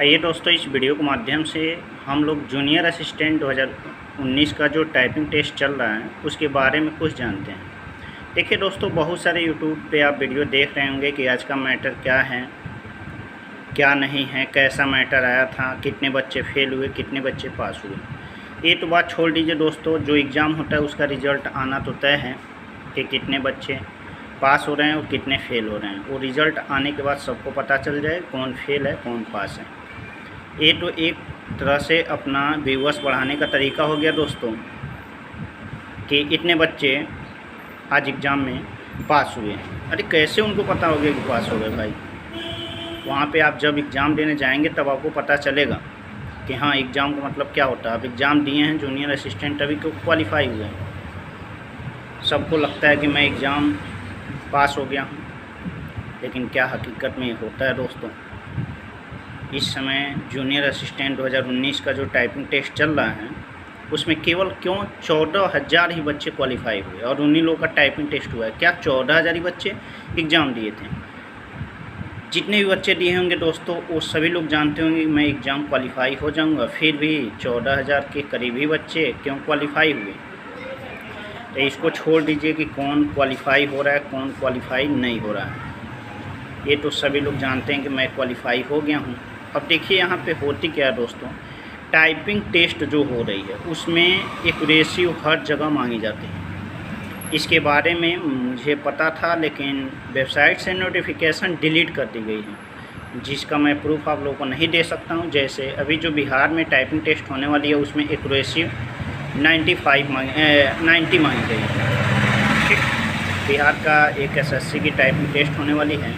आइए दोस्तों, इस वीडियो के माध्यम से हम लोग जूनियर असिस्टेंट 2019 का जो टाइपिंग टेस्ट चल रहा है उसके बारे में कुछ जानते हैं। देखिए दोस्तों, बहुत सारे यूट्यूब पे आप वीडियो देख रहे होंगे कि आज का मैटर क्या है क्या नहीं है, कैसा मैटर आया था, कितने बच्चे फेल हुए, कितने बच्चे पास हुए। ये तो बात छोड़ दीजिए दोस्तों, जो एग्ज़ाम होता है उसका रिज़ल्ट आना तो तय है कि कितने बच्चे पास हो रहे हैं और कितने फेल हो रहे हैं। वो रिज़ल्ट आने के बाद सबको पता चल जाए कौन फेल है कौन पास है। ये तो एक तरह से अपना व्यूअर्स बढ़ाने का तरीका हो गया दोस्तों कि इतने बच्चे आज एग्ज़ाम में पास हुए हैं। अरे कैसे उनको पता हो गया कि पास हो गए भाई? वहाँ पे आप जब एग्ज़ाम देने जाएंगे तब आपको पता चलेगा कि हाँ, एग्ज़ाम का मतलब क्या होता है। आप एग्ज़ाम दिए हैं जूनियर असिस्टेंट, अभी क्यों क्वालिफाई हुए हैं। सबको लगता है कि मैं एग्ज़ाम पास हो गया हूँ, लेकिन क्या हकीकत में होता है दोस्तों? इस समय जूनियर असिस्टेंट 2019 का जो टाइपिंग टेस्ट चल रहा है उसमें केवल 14,000 ही बच्चे क्वालिफाई हुए और उन्हीं लोगों का टाइपिंग टेस्ट हुआ है। क्या 14,000 ही बच्चे एग्ज़ाम दिए थे? जितने भी बच्चे दिए होंगे दोस्तों, वो सभी लोग जानते होंगे कि मैं एग्ज़ाम क्वालिफाई हो जाऊंगा, फिर भी 14,000 के करीब ही बच्चे क्यों क्वालिफाई हुए? तो इसको छोड़ दीजिए कि कौन क्वालिफाई हो रहा है कौन क्वालिफाई नहीं हो रहा है। ये तो सभी लोग जानते हैं कि मैं क्वालिफाई हो गया हूँ। अब देखिए यहाँ पे होती क्या है दोस्तों, टाइपिंग टेस्ट जो हो रही है उसमें एक्यूरेसी हर जगह मांगी जाती है। इसके बारे में मुझे पता था, लेकिन वेबसाइट से नोटिफिकेशन डिलीट कर दी गई है, जिसका मैं प्रूफ आप लोगों को नहीं दे सकता हूँ। जैसे अभी जो बिहार में टाइपिंग टेस्ट होने वाली है उसमें एक्यूरेसी 90 मांगी गई है। ठीक, बिहार का एक एसएससी की टाइपिंग टेस्ट होने वाली है,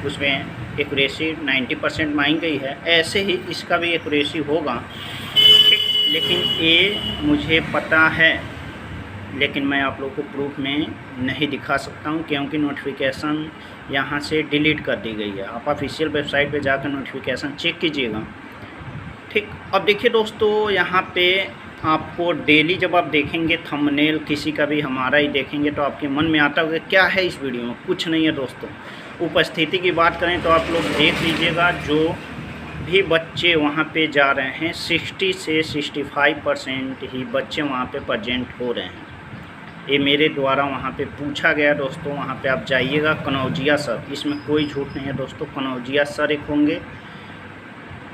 उसमें एक्यूरेसी 90% मांगी गई है। ऐसे ही इसका भी एक्यूरेसी होगा, ठीक, लेकिन ये मुझे पता है, लेकिन मैं आप लोगों को प्रूफ में नहीं दिखा सकता हूँ क्योंकि नोटिफिकेशन यहाँ से डिलीट कर दी गई है। आप ऑफिशियल वेबसाइट पे जाकर नोटिफिकेशन चेक कीजिएगा। ठीक, अब देखिए दोस्तों, यहाँ पे आपको डेली जब आप देखेंगे थंबनेल किसी का भी हमारा ही देखेंगे तो आपके मन में आता होगा क्या है इस वीडियो में। कुछ नहीं है दोस्तों। उपस्थिति की बात करें तो आप लोग देख लीजिएगा, जो भी बच्चे वहाँ पे जा रहे हैं 60 से 65% ही बच्चे वहाँ पे प्रेजेंट हो रहे हैं। ये मेरे द्वारा वहाँ पे पूछा गया दोस्तों। वहाँ पे आप जाइएगा, कनौजिया सर, इसमें कोई झूठ नहीं है दोस्तों, कनौजिया सर एक होंगे।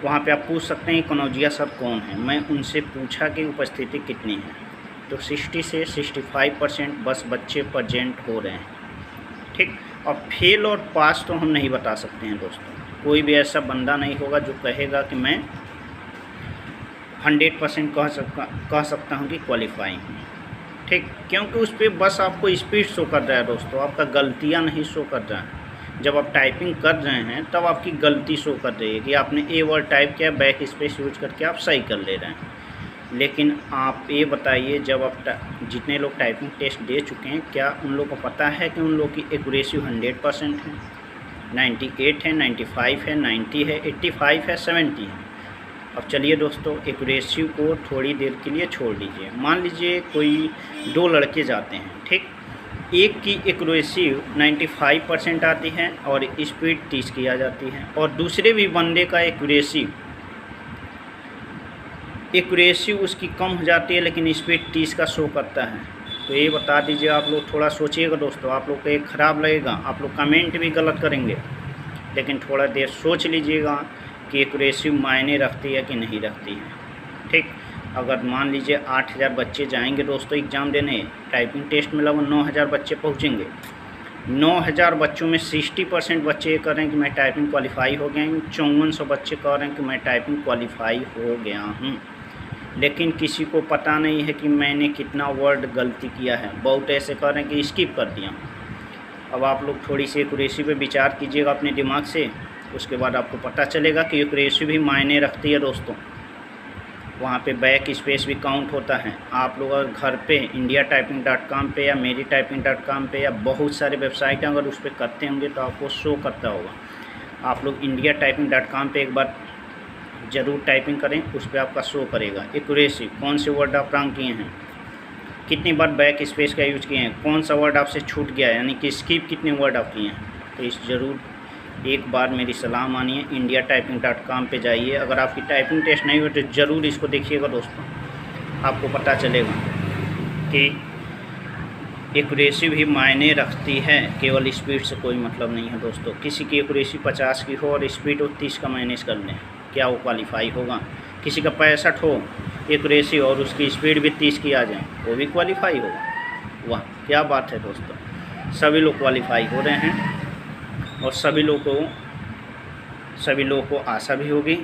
वहाँ पे आप पूछ सकते हैं कनौजिया सर कौन है। मैं उनसे पूछा कि उपस्थिति कितनी है, तो 60 से 65% बस बच्चे प्रेजेंट हो रहे हैं। ठीक, और फेल और पास तो हम नहीं बता सकते हैं दोस्तों। कोई भी ऐसा बंदा नहीं होगा जो कहेगा कि मैं 100% कह सकता हूँ कि क्वालिफाई हूँ। ठीक, क्योंकि उस पर बस आपको स्पीड शो कर रहा है दोस्तों, आपका गलतियाँ नहीं शो कर रहा है। जब आप टाइपिंग कर रहे हैं तब आपकी गलती शो कर रही है कि आपने ए वर्ड टाइप किया, बैक स्पेस यूज करके आप सही कर ले रहे हैं। लेकिन आप ये बताइए, जब आप जितने लोग टाइपिंग टेस्ट दे चुके हैं, क्या उन लोगों को पता है कि उन लोगों की एक्यूरेसी 100% है, 98 है, 95 है, 90 है, 85 है, 70 है? अब चलिए दोस्तों, एक्यूरेसी को थोड़ी देर के लिए छोड़ दीजिए। मान लीजिए कोई दो लड़के जाते हैं, ठीक, एक की एक्यूरेसी 95% आती है और स्पीड 30 की आ जाती है, और दूसरे भी बंदे का एक्यूरेसी उसकी कम हो जाती है लेकिन स्पीड 30 का शो करता है। तो ये बता दीजिए, आप लोग थोड़ा सोचिएगा दोस्तों। आप लोग को एक ख़राब लगेगा, आप लोग कमेंट भी गलत करेंगे, लेकिन थोड़ा देर सोच लीजिएगा कि एक्यूरेसी मायने रखती है कि नहीं रखती है। ठीक, अगर मान लीजिए 8,000 बच्चे जाएंगे दोस्तों एग्ज़ाम देने, टाइपिंग टेस्ट में लगभग 9,000 बच्चे पहुँचेंगे। 9,000 बच्चों में 60% बच्चे ये कह रहे हैं कि मैं टाइपिंग क्वालिफाई हो गया हूँ, 5400 बच्चे कह रहे हैं कि मैं टाइपिंग क्वालिफाई हो गया हूँ। लेकिन किसी को पता नहीं है कि मैंने कितना वर्ड गलती किया है। बहुत ऐसे कह रहे हैं कि स्किप कर दिया। अब आप लोग थोड़ी सी एक्यूरेसी पे विचार कीजिएगा अपने दिमाग से, उसके बाद आपको पता चलेगा कि एक्यूरेसी भी मायने रखती है दोस्तों। वहाँ पे बैक स्पेस भी काउंट होता है। आप लोग अगर घर पे indiatyping.com पे या मेरीtyping.com पे या बहुत सारे वेबसाइट हैं, अगर उस पर करते होंगे तो आपको शो करता होगा। आप लोग indiatyping.com पे एक बार ज़रूर टाइपिंग करें, उस पर आपका शो करेगा एक्यूरेसी, कौन से वर्ड आप रॉन्ग किए हैं, कितनी बार बैक स्पेस का यूज किए हैं, कौन सा वर्ड आपसे छूट गया है, यानी कि स्किप कितने वर्ड आप किए हैं। तो इस ज़रूर एक बार मेरी सलाह मानिए, indiatyping.com पे जाइए। अगर आपकी टाइपिंग टेस्ट नहीं हुई तो ज़रूर इसको देखिएगा दोस्तों, आपको पता चलेगा कि एक्यूरेसी भी मायने रखती है, केवल स्पीड से कोई मतलब नहीं है दोस्तों। किसी की एक्यूरेसी 50 की हो और स्पीड वो 30 का मैनेज कर लें, क्या वो क्वालिफाई होगा? किसी का 65 हो एक्यूरेसी और उसकी स्पीड भी 30 की आ जाए, वो भी क्वालिफाई होगा। वाह क्या बात है दोस्तों, सभी लोग क्वालिफाई हो रहे हैं और सभी लोगों को आशा भी होगी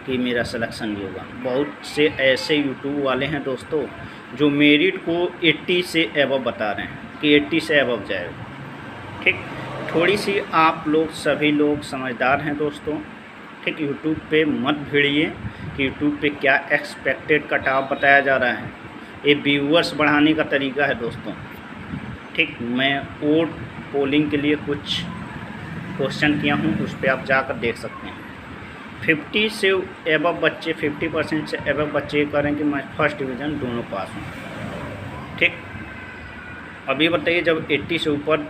कि मेरा सिलेक्शन भी होगा। बहुत से ऐसे यूट्यूब वाले हैं दोस्तों जो मेरिट को 80 से एबव बता रहे हैं कि 80 से एबव जाएगा। ठीक, थोड़ी सी आप लोग सभी लोग समझदार हैं दोस्तों। ठीक, यूट्यूब पे मत भिड़िए कि यूट्यूब पे क्या एक्सपेक्टेड कट ऑफ बताया जा रहा है। ये व्यूअर्स बढ़ाने का तरीका है दोस्तों। ठीक, मैं वोट पोलिंग के लिए कुछ क्वेश्चन किया हूँ, उस पर आप जाकर देख सकते हैं। 50 से एबव बच्चे, 50% से एबव बच्चे करें कि मैं फर्स्ट डिवीज़न दोनों पास हूँ। ठीक, अभी बताइए जब 80 से ऊपर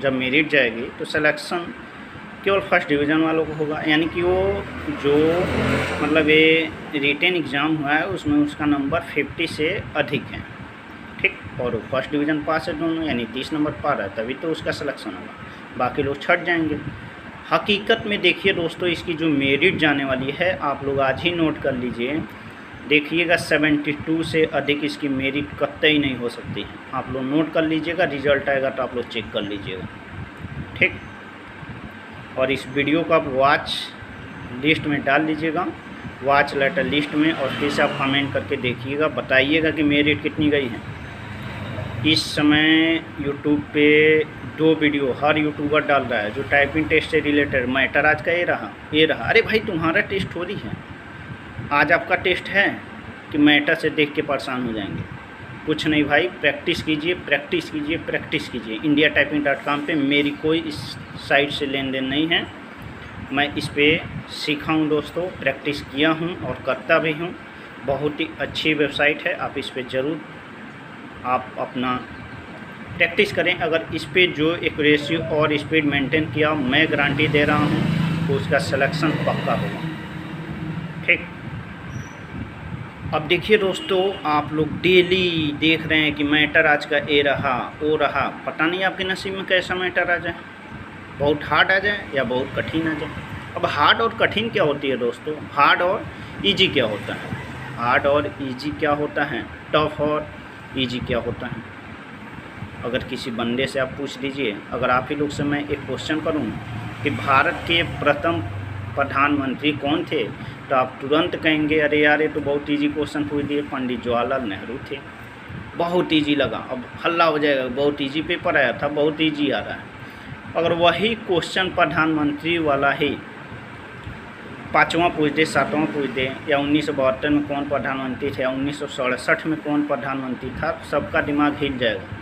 जब मेरिट जाएगी तो सिलेक्शन केवल फर्स्ट डिवीज़न वालों को होगा, यानी कि वो जो मतलब ये रिटेन एग्ज़ाम हुआ है उसमें उसका नंबर 50 से अधिक है। ठीक, और फर्स्ट डिवीज़न पास है दोनों, यानी 30 नंबर पार है, तभी तो उसका सिलेक्शन होगा, बाकी लोग छट जाएंगे। हकीकत में देखिए दोस्तों, इसकी जो मेरिट जाने वाली है आप लोग आज ही नोट कर लीजिए, देखिएगा 72 से अधिक इसकी मेरिट कतई नहीं हो सकती है। आप लोग नोट कर लीजिएगा, रिजल्ट आएगा तो आप लोग चेक कर लीजिएगा। ठीक, और इस वीडियो को आप वॉच लिस्ट में डाल लीजिएगा, वॉच लेटर लिस्ट में, और फिर से आप कमेंट करके देखिएगा, बताइएगा कि मेरिट कितनी गई है। इस समय यूट्यूब पे 2 वीडियो हर यूट्यूबर डाल रहा है जो टाइपिंग टेस्ट से रिलेटेड। मैटर आज का ये रहा। अरे भाई तुम्हारा टेस्ट हो रही है, आज आपका टेस्ट है कि मैटर से देख के परेशान हो जाएंगे? कुछ नहीं भाई, प्रैक्टिस कीजिए, प्रैक्टिस कीजिए, प्रैक्टिस कीजिए। indiatyping.com पे मेरी कोई इस साइट से लेन देन नहीं है, मैं इस पर सीखा हूँ दोस्तों, प्रैक्टिस किया हूँ और करता भी हूँ। बहुत ही अच्छी वेबसाइट है, आप इस पर ज़रूर आप अपना प्रैक्टिस करें। अगर इस पर जो एक्यूरेसी और स्पीड मेंटेन किया, मैं गारंटी दे रहा हूँ तो उसका सिलेक्शन पक्का होगा। ठीक, अब देखिए दोस्तों, आप लोग डेली देख रहे हैं कि मैटर आज का ए रहा ओ रहा, पता नहीं आपके नसीब में कैसा मैटर आ जाए, बहुत हार्ड आ जाए या बहुत कठिन आ जाए। अब हार्ड और कठिन क्या होती है दोस्तों, हार्ड और इजी क्या होता है, हार्ड और इजी क्या होता है, टफ और इजी क्या होता है। अगर किसी बंदे से आप पूछ लीजिए, अगर आप ही लोग से मैं एक क्वेश्चन करूं कि भारत के प्रथम प्रधानमंत्री कौन थे, तो आप तुरंत कहेंगे अरे यार ये तो बहुत इजी क्वेश्चन पूछ दिए, पंडित जवाहरलाल नेहरू थे। बहुत इजी लगा, अब हल्ला हो जाएगा, बहुत इजी पेपर आया था, बहुत इजी आ रहा है। अगर वही क्वेश्चन प्रधानमंत्री वाला ही 5वां पूछ दे, 7वां पूछ दे, या 1972 में कौन प्रधानमंत्री थे, या 1967 में कौन प्रधानमंत्री था, तो सबका दिमाग हिल जाएगा।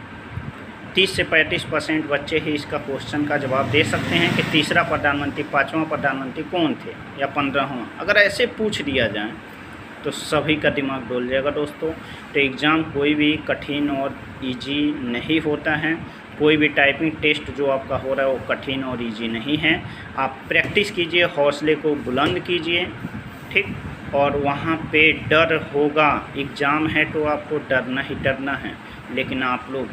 30 से 35% बच्चे ही इसका क्वेश्चन का जवाब दे सकते हैं कि तीसरा प्रधानमंत्री, 5वां प्रधानमंत्री कौन थे, या 15वां। अगर ऐसे पूछ दिया जाए तो सभी का दिमाग डोल जाएगा दोस्तों। तो एग्ज़ाम कोई भी कठिन और इजी नहीं होता है, कोई भी टाइपिंग टेस्ट जो आपका हो रहा है वो कठिन और इजी नहीं है। आप प्रैक्टिस कीजिए, हौसले को बुलंद कीजिए। ठीक, और वहाँ पे डर होगा, एग्ज़ाम है तो आपको डरना ही डरना है। लेकिन आप लोग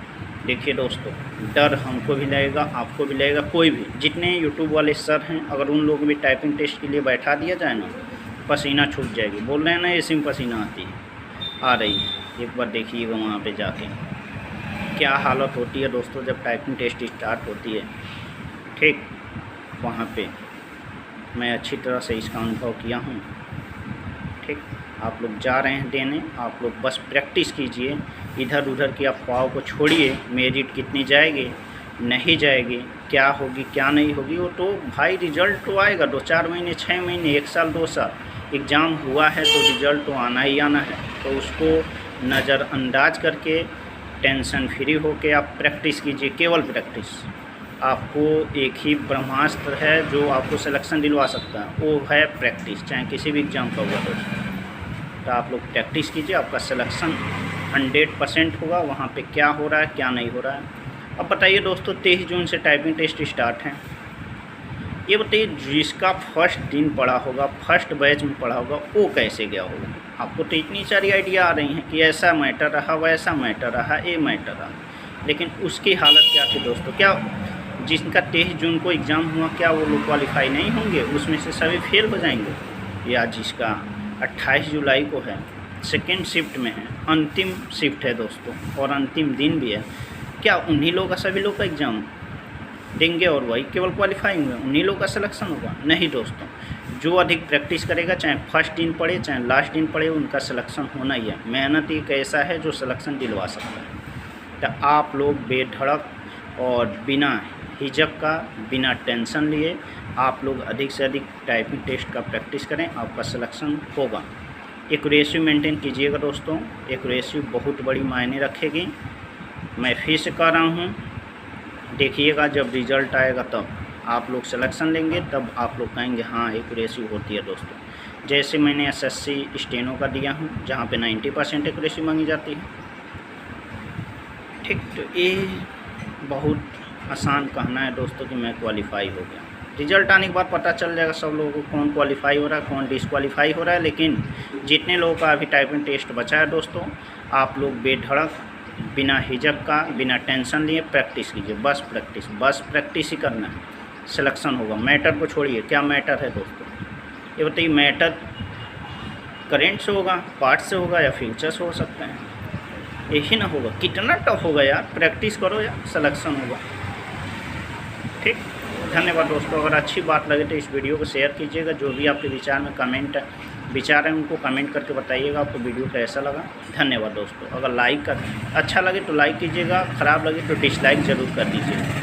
देखिए दोस्तों, डर हमको भी लगेगा, आपको भी लगेगा, कोई भी जितने यूट्यूब वाले सर हैं, अगर उन लोग भी टाइपिंग टेस्ट के लिए बैठा दिया जाए ना, पसीना छूट जाएगी। बोल रहे हैं ना ऐसे में पसीना आती है, आ रही है। एक बार देखिएगा वहाँ पे जाके क्या हालत होती है दोस्तों जब टाइपिंग टेस्ट स्टार्ट होती है। ठीक, वहाँ पे मैं अच्छी तरह से इसका अनुभव किया हूँ। ठीक, आप लोग जा रहे हैं देने, आप लोग बस प्रैक्टिस कीजिए, इधर उधर की अफवाहों को छोड़िए। मेरिट कितनी जाएगी, नहीं जाएगी, क्या होगी क्या नहीं होगी, वो तो भाई रिज़ल्ट तो आएगा 2-4 महीने, 6 महीने, 1 साल, 2 साल एग्ज़ाम हुआ है तो रिज़ल्ट तो आना ही आना है। तो उसको नज़रअंदाज करके टेंशन फ्री होके आप प्रैक्टिस कीजिए, केवल प्रैक्टिस। आपको एक ही ब्रह्मास्त्र है जो आपको सिलेक्शन दिलवा सकता है, वो है प्रैक्टिस, चाहे किसी भी एग्ज़ाम का हुआ दोस्तों। तो आप लोग प्रैक्टिस कीजिए, आपका सिलेक्शन 100% होगा। वहाँ पे क्या हो रहा है क्या नहीं हो रहा है। अब बताइए दोस्तों, 23 जून से टाइपिंग टेस्ट स्टार्ट हैं। ये बताइए जिसका फर्स्ट दिन पढ़ा होगा, फर्स्ट बैच में पढ़ा होगा, वो कैसे गया होगा। आपको तो इतनी सारी आइडिया आ रही हैं कि ऐसा मैटर रहा, वैसा मैटर रहा, ये मैटर रहा, लेकिन उसकी हालत क्या थी दोस्तों। क्या जिनका 23 जून को एग्ज़ाम हुआ, क्या वो लोग क्वालिफाई नहीं होंगे, उसमें से सभी फेल हो जाएंगे। या जिसका 28 जुलाई को है, सेकेंड शिफ्ट में है, अंतिम शिफ्ट है दोस्तों, और अंतिम दिन भी है, क्या उन्हीं लोग का, सभी लोग का एग्ज़ाम देंगे और वही केवल क्वालिफाई हुए, उन्हीं लोग का सिलेक्शन होगा? नहीं दोस्तों, जो अधिक प्रैक्टिस करेगा, चाहे फर्स्ट दिन पढ़े चाहे लास्ट दिन पढ़े, उनका सिलेक्शन होना ही है। मेहनत एक ऐसा है जो सिलेक्शन दिलवा सकता है। तो आप लोग बेधड़क और बिना हिचक का, बिना टेंशन लिए आप लोग अधिक से अधिक टाइपिंग टेस्ट का प्रैक्टिस करें, आपका सिलेक्शन होगा। एक्यूरेसी मेंटेन कीजिएगा दोस्तों, एक्यूरेसी बहुत बड़ी मायने रखेगी। मैं फिर से कह रहा हूँ, देखिएगा जब रिज़ल्ट आएगा तब आप लोग सिलेक्शन लेंगे, तब आप लोग कहेंगे हाँ एक्यूरेसी होती है दोस्तों। जैसे मैंने एसएससी स्टेनो का दिया हूँ, जहाँ पे 90% एक्यूरेसी मांगी जाती है। ठीक, तो ये बहुत आसान कहना है दोस्तों कि मैं क्वालिफाई हो गया। रिज़ल्ट आने के बाद पता चल जाएगा सब लोगों को कौन क्वालिफाई हो रहा है, कौन डिसक्वालीफाई हो रहा है। लेकिन जितने लोगों का अभी टाइपिंग टेस्ट बचा है दोस्तों, आप लोग बेधड़क, बिना हिचक का, बिना टेंशन लिए प्रैक्टिस कीजिए। बस प्रैक्टिस ही करना है, सिलेक्शन होगा। मैटर को छोड़िए, क्या मैटर है दोस्तों, ये बताइए। मैटर करेंट से होगा, पार्ट से होगा, या फ्यूचर से हो सकता है, यही ना होगा। कितना टफ होगा यार, प्रैक्टिस करो यार, सिलेक्शन होगा। ठीक, धन्यवाद दोस्तों। अगर अच्छी बात लगे तो इस वीडियो को शेयर कीजिएगा। जो भी आपके विचार हैं उनको कमेंट करके बताइएगा आपको वीडियो कैसा लगा। धन्यवाद दोस्तों। अगर अच्छा लगे तो लाइक कीजिएगा, ख़राब लगे तो डिसलाइक ज़रूर कर दीजिएगा।